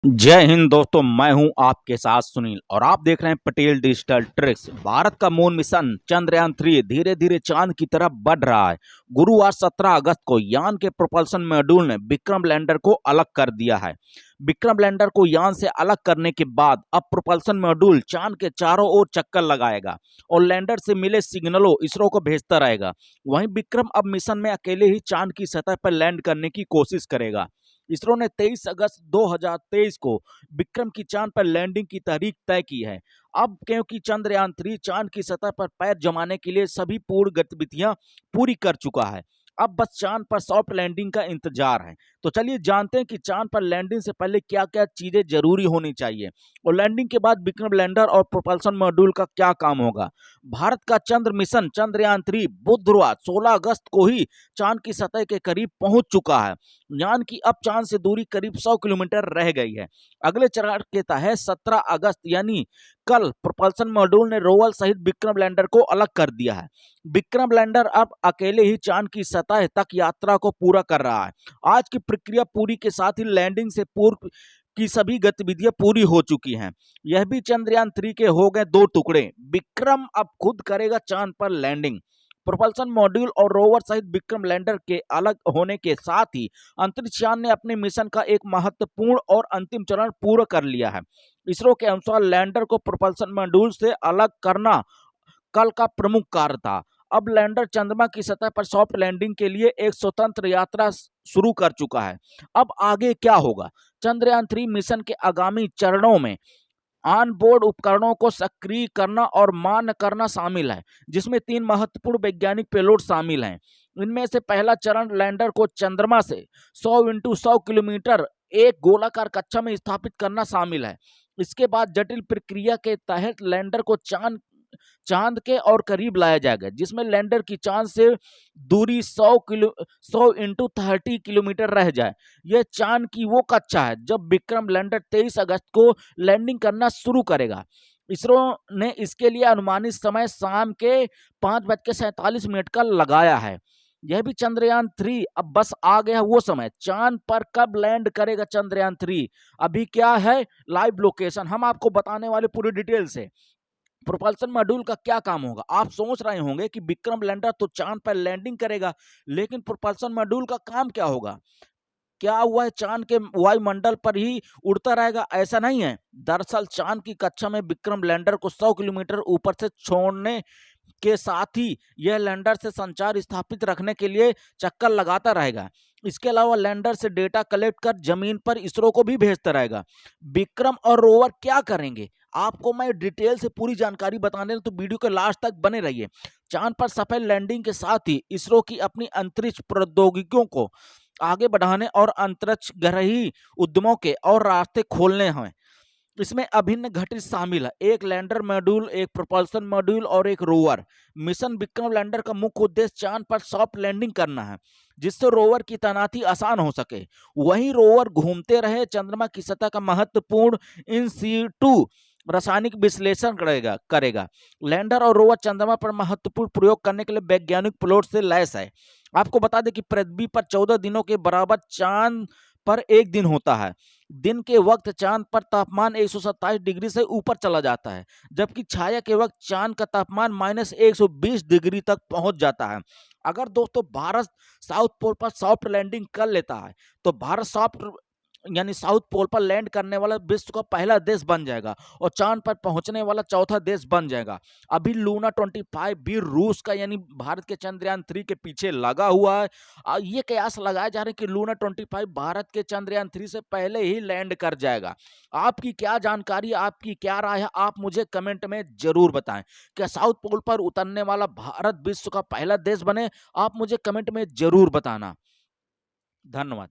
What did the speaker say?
जय हिंद दोस्तों, मैं हूं आपके साथ सुनील और आप देख रहे हैं पटेल डिजिटल ट्रिक्स। भारत का मून मिशन चंद्रयान-3 धीरे धीरे चांद की तरफ बढ़ रहा है। गुरुवार 17 अगस्त को यान के प्रोपल्शन मॉड्यूल ने विक्रम लैंडर को अलग कर दिया है। विक्रम लैंडर को यान से अलग करने के बाद अब प्रोपल्शन मॉड्यूल चांद के चारों ओर चक्कर लगाएगा और लैंडर से मिले सिग्नलों इसरो को भेजता रहेगा। वहीं विक्रम अब मिशन में अकेले ही चांद की सतह पर लैंड करने की कोशिश करेगा। इसरो ने 23 अगस्त 2023 को विक्रम की चांद पर लैंडिंग की तारीख तय की है। अब क्योंकि चंद्रयान-3 चांद की सतह पर पैर जमाने के लिए सभी पूर्ण गतिविधियां पूरी कर चुका है, अब बस चांद पर सॉफ्ट लैंडिंग का इंतजार है। तो चलिए जानते हैं कि चांद पर लैंडिंग से पहले क्या-क्या चीजें जरूरी होनी चाहिए और लैंडिंग के बाद विक्रम लैंडर और प्रोपल्शन मॉड्यूल का क्या काम होगा। भारत का चंद्र मिशन चंद्रयान-3 बुधवार 16 अगस्त को ही चांद की सतह के करीब पहुंच चुका है। यान की अब चांद से दूरी करीब 100 किलोमीटर रह गई है। अगले चरण के तहत 17 अगस्त यानी कल प्रोपल्शन मॉड्यूल ने रोवर सहित विक्रम लैंडर को अलग कर दिया है। विक्रम लैंडर अब अकेले ही चांद की सतह तक यात्रा को पूरा कर रहा है। आज की प्रक्रिया पूरी के साथ ही लैंडिंग से पूर्व की सभी गतिविधियां पूरी हो चुकी हैं। यह भी चंद्रयान-3 के हो गए दो टुकड़े। विक्रम अब खुद करेगा चांद पर लैंडिंग। प्रोपल्शन मॉड्यूल और रोवर सहित विक्रम लैंडर के अलग होने के साथ ही अंतरिक्ष यान ने अपने मिशन का एक महत्वपूर्ण और अंतिम चरण पूरा कर लिया है। इसरो के अनुसार लैंडर को प्रोपल्शन मॉड्यूल से अलग करना कल का प्रमुख कार्य था। अब लैंडर चंद्रमा की सतह पर सॉफ्ट लैंडिंग के लिए एक स्वतंत्र यात्रा शुरू कर चुका है। अब आगे क्या होगा? चंद्रयान-3 मिशन के आगामी चरणों में ऑन बोर्ड उपकरणों को सक्रिय करना और मान्य करना शामिल है, जिसमें 3 महत्वपूर्ण वैज्ञानिक पेलोड शामिल हैं। इनमें से पहला चरण लैंडर को चंद्रमा से 100 × 100 किलोमीटर एक गोलाकार कक्षा में स्थापित करना शामिल है। इसके बाद जटिल प्रक्रिया के तहत लैंडर को चांद के और करीब लाया जाएगा, जिसमें लैंडर की चांद से दूरी 100 × 30 किलोमीटर रह जाए। यह चांद की वो कक्षा है जब विक्रम लैंडर 23 अगस्त को लैंडिंग करना शुरू करेगा। इसरो ने इसके लिए अनुमानित समय शाम के 5:47 का लगाया है। यह भी चंद्रयान-3 अब बस आ गया वो समय। चांद पर कब लैंड करेगा चंद्रयान-3 अभी क्या है लाइव लोकेशन हम आपको बताने वाले पूरी डिटेल से। प्रोपल्शन मॉड्यूल का क्या काम होगा? आप सोच रहे होंगे कि विक्रम लैंडर तो चांद पर लैंडिंग करेगा, लेकिन प्रोपल्शन मॉड्यूल का काम क्या होगा? क्या हुआ है चांद के वायुमंडल पर ही उड़ता रहेगा? ऐसा नहीं है। दरअसल चांद की कक्षा में विक्रम लैंडर को 100 किलोमीटर ऊपर से छोड़ने के साथ ही यह लैंडर से संचार स्थापित रखने के लिए चक्कर लगाता रहेगा। इसके अलावा लैंडर से डेटा कलेक्ट कर जमीन पर इसरो को भी भेजता रहेगा। विक्रम और रोवर क्या करेंगे आपको मैं डिटेल से पूरी जानकारी बताने तो वीडियो के लास्ट तक बने रहिए। चांद पर सफल लैंडिंग के साथ ही इसरो की अपनी अंतरिक्ष प्रौद्योगिकियों को आगे बढ़ाने और अंतरिक्ष ग्रही उद्यमों के और रास्ते खोलने हैं। इसमें अभिन्न घटक शामिल है, एक लैंडर मॉड्यूल, एक प्रोपल्शन मॉड्यूल और एक रोवर। मिशन विक्रम लैंडर का मुख्य उद्देश्य चांद पर सॉफ्ट लैंडिंग करना है, जिससे रोवर की तैनाती आसान हो सके। वहीं रोवर घूमते रहे चंद्रमा की सतह का महत्वपूर्ण इन सीटू रासायनिक विश्लेषण करेगा। लैंडर और रोवर चंद्रमा पर महत्वपूर्ण प्रयोग करने के लिए वैज्ञानिक प्लॉट से लैस है। आपको बता दें कि पृथ्वी पर 14 दिनों के बराबर चांद पर एक दिन होता है। दिन के वक्त चांद पर तापमान 127 डिग्री से ऊपर चला जाता है, जबकि छाया के वक्त चांद का तापमान -120 डिग्री तक पहुंच जाता है। अगर दोस्तों भारत साउथ पोल पर सॉफ्ट लैंडिंग कर लेता है तो भारत साउथ पोल पर लैंड करने वाला विश्व का पहला देश बन जाएगा और चांद पर पहुंचने वाला चौथा देश बन जाएगा। अभी लूना 25 भी रूस का यानी भारत के चंद्रयान-3 के पीछे लगा हुआ है। ये कयास लगाए जा रहे हैं कि लूना 25 भारत के चंद्रयान-3 से पहले ही लैंड कर जाएगा। आपकी क्या जानकारी, आपकी क्या राय है, आप मुझे कमेंट में जरूर बताएं। क्या साउथ पोल पर उतरने वाला भारत विश्व का पहला देश बने? आप मुझे कमेंट में जरूर बताना। धन्यवाद।